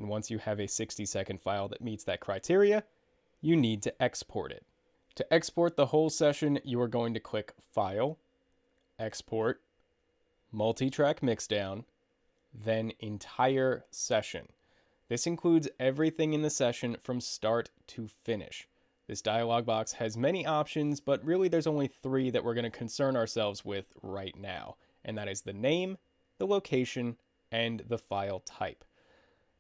And once you have a 60-second file that meets that criteria, you need to export it. To export the whole session, you are going to click File, Export, Multi-Track Mixdown, then Entire Session. This includes everything in the session from start to finish. This dialog box has many options, but really there's only 3 that we're going to concern ourselves with right now, and that is the name, the location, and the file type.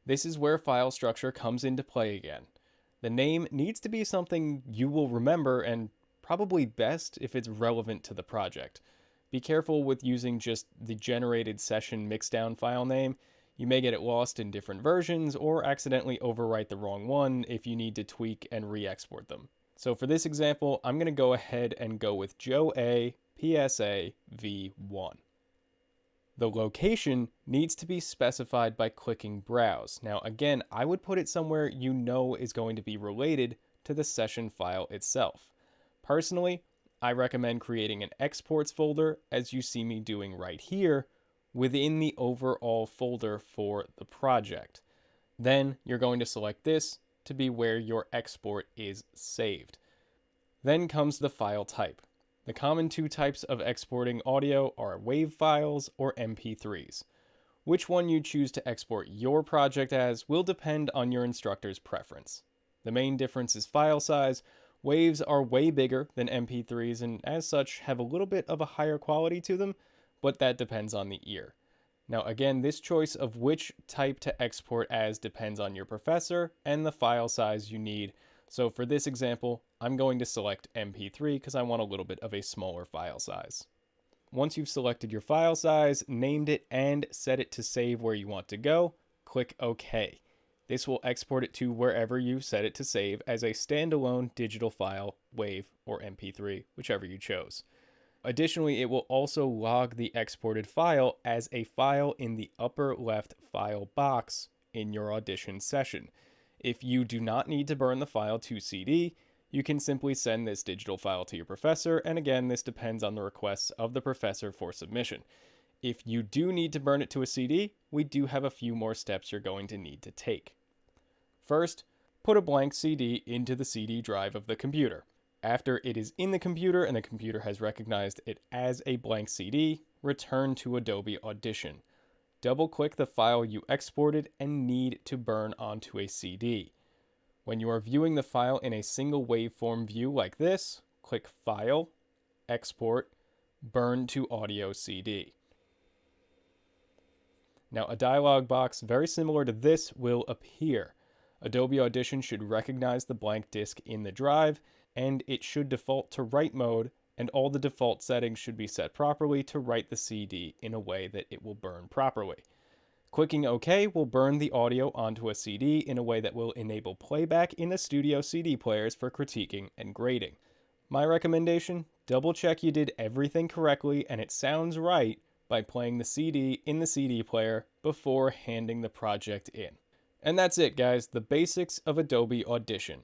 This is where file structure comes into play again. The name needs to be something you will remember, and probably best if it's relevant to the project. Be careful with using just the generated session mixdown file name. You may get it lost in different versions or accidentally overwrite the wrong one if you need to tweak and re-export them. So for this example, I'm going to go ahead and go with Joe A PSA V1. The location needs to be specified by clicking Browse. Now again, I would put it somewhere you know is going to be related to the session file itself. Personally, I recommend creating an exports folder, as you see me doing right here, within the overall folder for the project. Then you're going to select this to be where your export is saved. Then comes the file type. The common 2 types of exporting audio are WAV files or MP3s. Which one you choose to export your project as will depend on your instructor's preference. The main difference is file size. WAVs are way bigger than MP3s and as such have a little bit of a higher quality to them, but that depends on the ear. Now again, this choice of which type to export as depends on your professor and the file size you need. So for this example, I'm going to select MP3 because I want a little bit of a smaller file size. Once you've selected your file size, named it, and set it to save where you want to go, click OK. This will export it to wherever you set it to save as a standalone digital file, WAV, or MP3, whichever you chose. Additionally, it will also log the exported file as a file in the upper left file box in your Audition session. If you do not need to burn the file to CD, you can simply send this digital file to your professor, and again, this depends on the requests of the professor for submission. If you do need to burn it to a CD, we do have a few more steps you're going to need to take. First, put a blank CD into the CD drive of the computer. After it is in the computer and the computer has recognized it as a blank CD, return to Adobe Audition. Double-click the file you exported and need to burn onto a CD. When you are viewing the file in a single waveform view like this, click File, Export, Burn to Audio CD. Now a dialog box very similar to this will appear. Adobe Audition should recognize the blank disk in the drive, and it should default to write mode, and all the default settings should be set properly to write the CD in a way that it will burn properly. Clicking OK will burn the audio onto a CD in a way that will enable playback in the studio CD players for critiquing and grading. My recommendation, double check you did everything correctly and it sounds right by playing the CD in the CD player before handing the project in. And that's it, guys, the basics of Adobe Audition.